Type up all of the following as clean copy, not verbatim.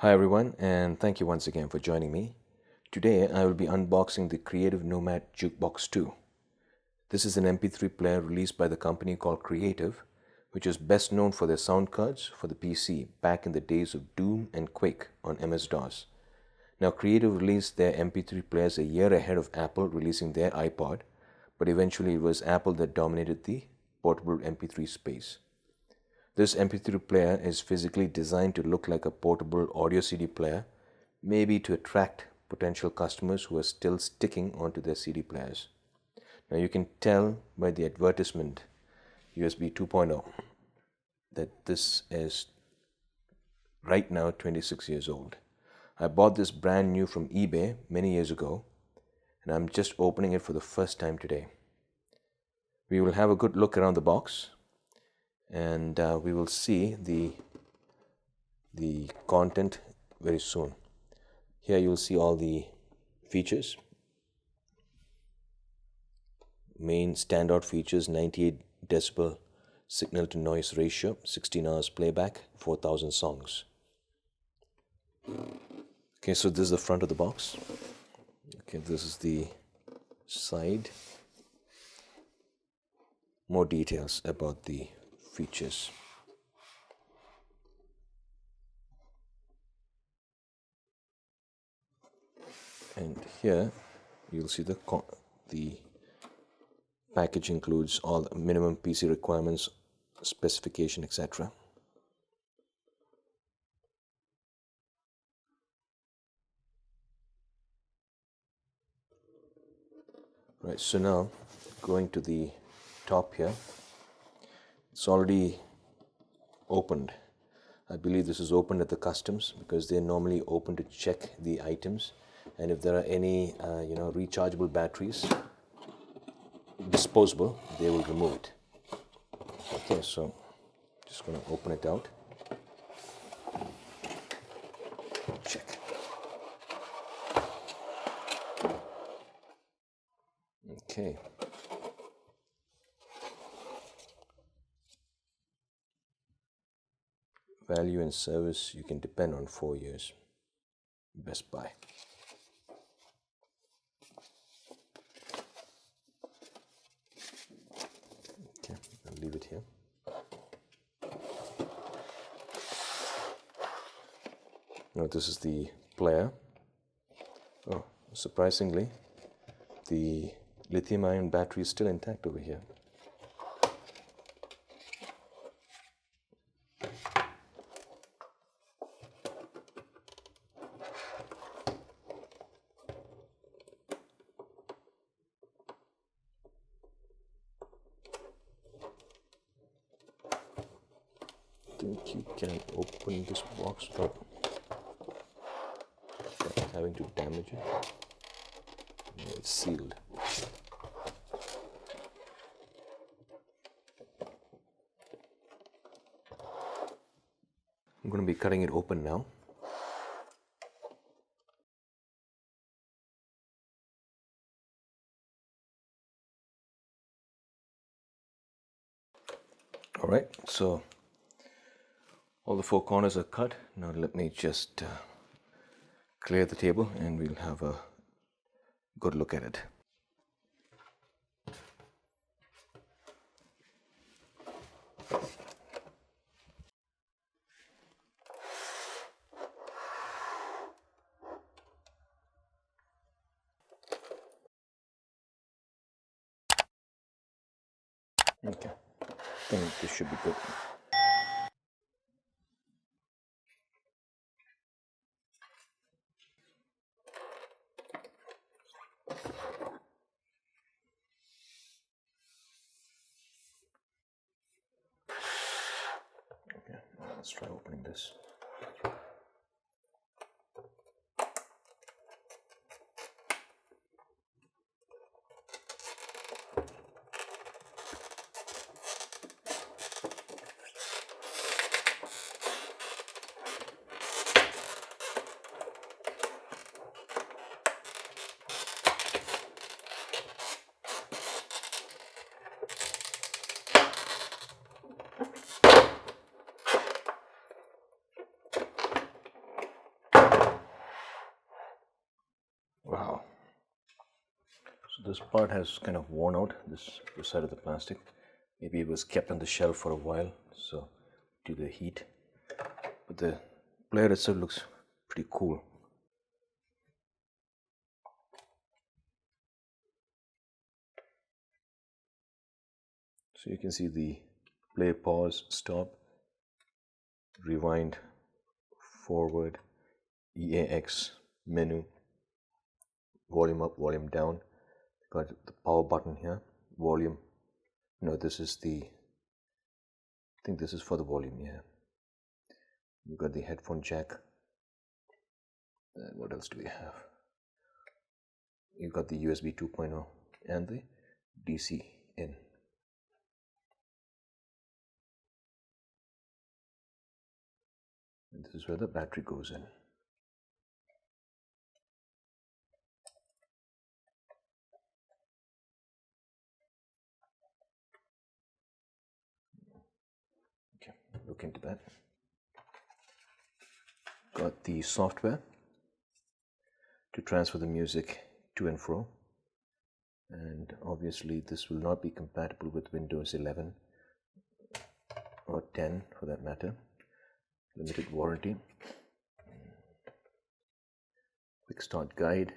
Hi everyone, and thank you once again for joining me. Today I will be unboxing the Creative Nomad Jukebox 2. This is an MP3 player released by the company called Creative, which is best known for their sound cards for the PC back in the days of Doom and Quake on MS-DOS. Now Creative released their MP3 players a year ahead of Apple releasing their iPod, but eventually it was Apple that dominated the portable MP3 space. This MP3 player is physically designed to look like a portable audio CD player, maybe to attract potential customers who are still sticking onto their CD players. Now you can tell by the advertisement USB 2.0 that this is right now 26 years old. I bought this brand new from eBay many years ago, and I'm just opening it for the first time today. We will have a good look around the box, and we will see the content very soon. Here you will see all the features. Main standout features: 98 decibel signal to noise ratio, 16 hours playback, 4,000 songs. Okay, so this is the front of the box. Okay, this is the side. More details about the features. And here you'll see the package includes all minimum PC requirements, specification, etc. Right, so now going to the top here, it's already opened. I believe this is opened at the customs because they're normally open to check the items, and if there are any rechargeable batteries, disposable, they will remove it. Okay, so just going to open it out. Check. Okay. Value and service you can depend on 4 years. Best Buy. Okay, I'll leave it here. Now this is the player. Oh, surprisingly, the lithium-ion battery is still intact over here. I think you can open this box without having to damage it. It's sealed. I'm going to be cutting it open now. All right, so all the 4 corners are cut. Now let me just clear the table and we'll have a good look at it. Okay, I think this should be good. Okay, let's try opening this. So this part has kind of worn out, this side of the plastic. Maybe it was kept on the shelf for a while, so due to the heat. But the player itself looks pretty cool. So you can see the play, pause, stop, rewind, forward, EAX menu, volume up, volume down. Got the power button here, volume. No, this is the, I think this is for the volume, yeah. You got the headphone jack. And what else do we have? You got the USB 2.0 and the DC in. And this is where the battery goes in. Okay, look into that. Got the software to transfer the music to and fro. And obviously this will not be compatible with Windows 11 or 10 for that matter. Limited warranty. Quick start guide.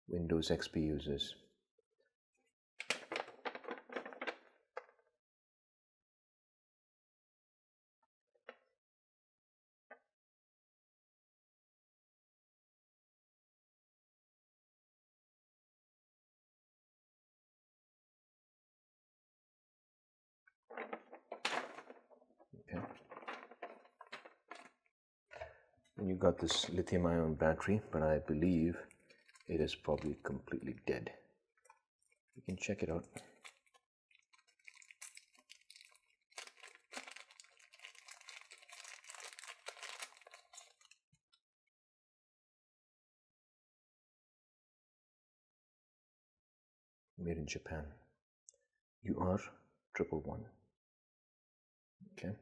Windows XP users. Okay. And you got this lithium-ion battery, but I believe it is probably completely dead. You can check it out. Made in Japan. UR111. Okay.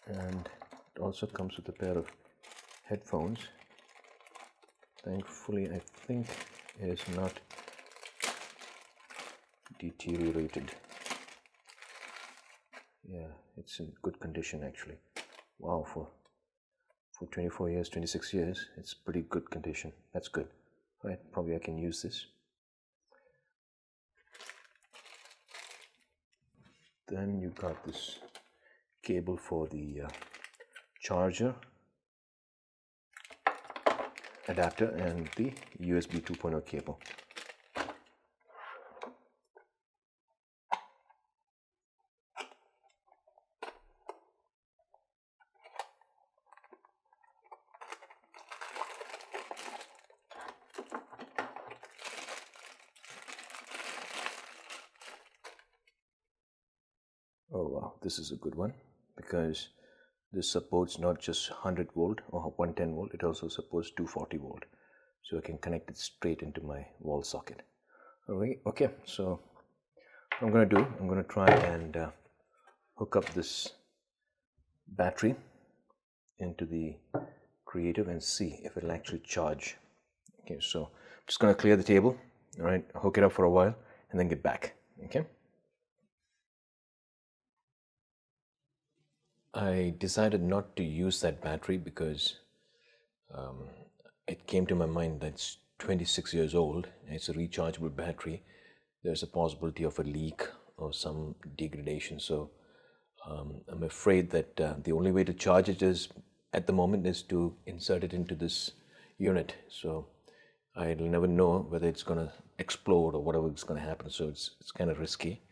And it also comes with a pair of headphones. Thankfully, I think it is not deteriorated. Yeah, it's in good condition actually. Wow, for 24 years, 26 years, it's pretty good condition. That's good. All right, probably I can use this. Then you got this cable for the charger adapter and the USB 2.0 cable. Oh wow, this is a good one because this supports not just 100 volt or 110 volt, it also supports 240 volt. So I can connect it straight into my wall socket. Alright, okay, so what I'm going to do, I'm going to try and hook up this battery into the Creative and see if it'll actually charge. Okay, so I'm just going to clear the table, alright, hook it up for a while and then get back, okay? I decided not to use that battery because it came to my mind that it's 26 years old and it's a rechargeable battery. There's a possibility of a leak or some degradation. So I'm afraid that the only way to charge it is at the moment is to insert it into this unit. So I'll never know whether it's going to explode or whatever is going to happen. So it's kind of risky.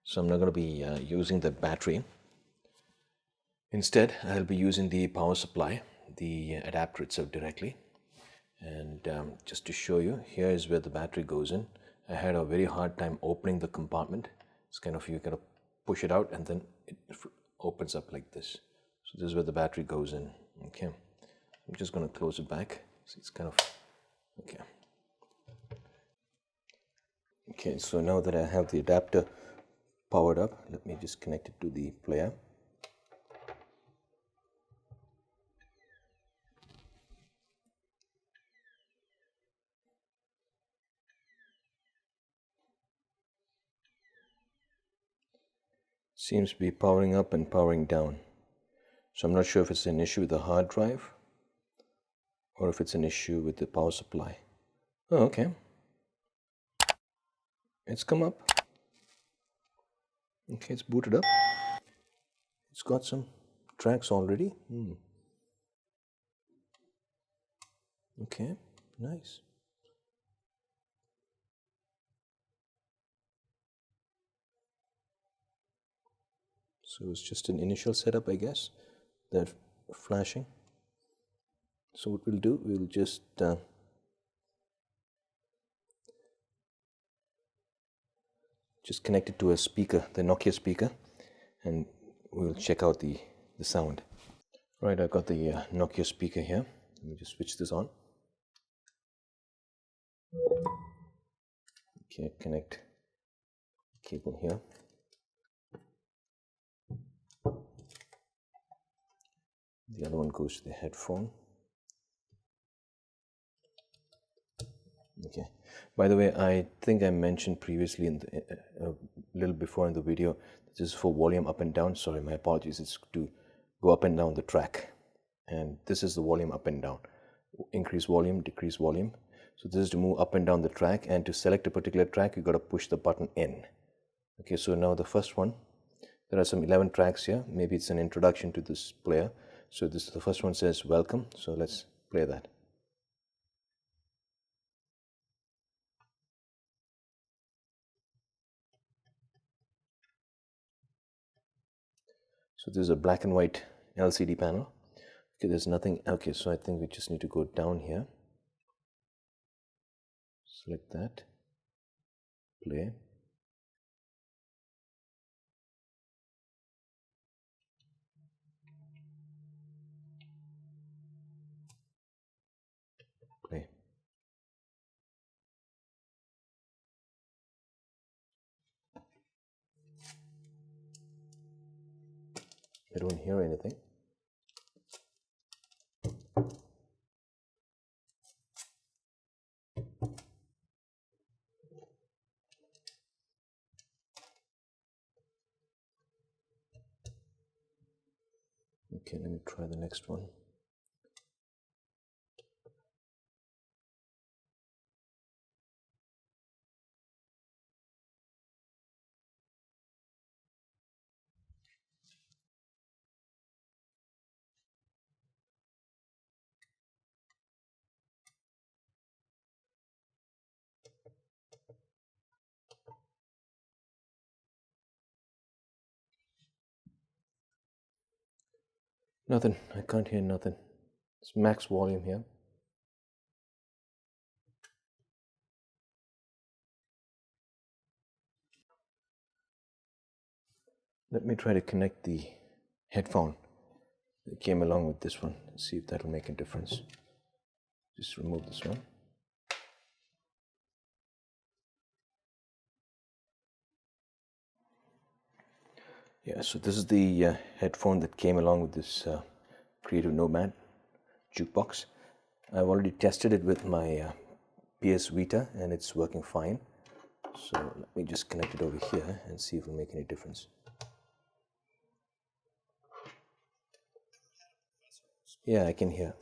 So I'm not going to be using the battery. Instead, I'll be using the power supply, the adapter itself directly. And just to show you, here is where the battery goes in. I had a very hard time opening the compartment. It's kind of, you gotta push it out and then it opens up like this. So this is where the battery goes in. Okay, I'm just gonna close it back. So it's kind of, okay. Okay, so now that I have the adapter powered up, let me just connect it to the player. Seems to be powering up and powering down. So I'm not sure if it's an issue with the hard drive or if it's an issue with the power supply. Oh, okay. It's come up. Okay, it's booted up. It's got some tracks already. Okay, nice. So it's just an initial setup, I guess. They're flashing. So what we'll do, we'll just connect it to a speaker, the Nokia speaker, and we'll check out the sound. Right, I've got the Nokia speaker here. Let me just switch this on. Okay, connect cable here. The other one goes to the headphone. Okay. By the way, I think I mentioned previously in a little before in the video, this is for volume up and down. Sorry, my apologies. It's to go up and down the track. And this is the volume up and down. Increase volume, decrease volume. So this is to move up and down the track, and to select a particular track, you got to push the button in. Okay, so now the first one, there are some 11 tracks here. Maybe it's an introduction to this player. So the first one says welcome. So let's play that. So this is a black and white LCD panel. Okay, there's nothing. Okay, so I think we just need to go down here. Select that. Play. Play. I don't hear anything. Okay, let me try the next one. Nothing. I can't hear nothing. It's max volume here. Let me try to connect the headphone that came along with this one and see if that'll make a difference. Just remove this one. Yeah, so this is the headphone that came along with this Creative Nomad Jukebox. I've already tested it with my PS Vita and it's working fine. So let me just connect it over here and see if it'll make any difference. Yeah, I can hear.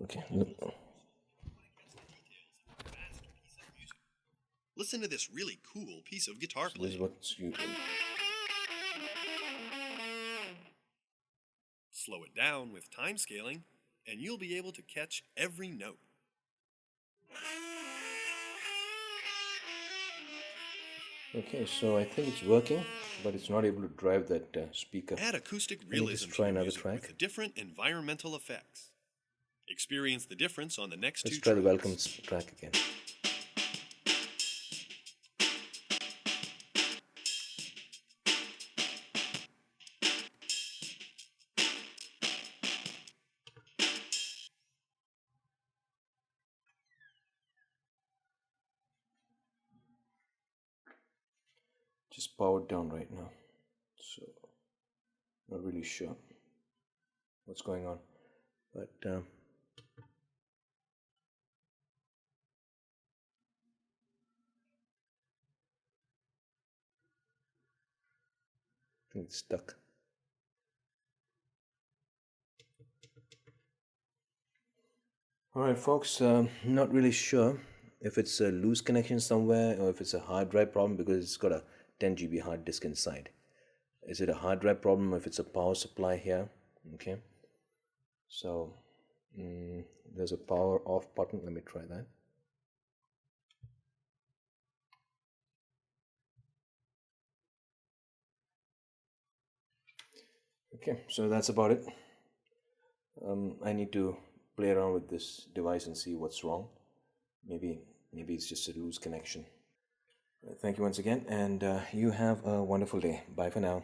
Okay. Listen to this really cool piece of guitar So this is playing. what you. Slow it down with time scaling, and you'll be able to catch every note. Okay, so I think it's working, but it's not able to drive that speaker. Add acoustic Let me just realism to try your another music track. with the different environmental effects. Experience the difference on the next Let's two try tracks. the welcome track again. Just powered down right now, so not really sure. what's going on. But I think it's stuck. Alright folks, not really sure if it's a loose connection somewhere or if it's a hard drive problem, because it's got a 10 GB hard disk inside. Is it a hard drive problem or if it's a power supply here? Okay, so there's a power off button. Let me try that. Okay, so that's about it. I need to play around with this device and see what's wrong. Maybe it's just a loose connection. Thank you once again, and you have a wonderful day. Bye for now.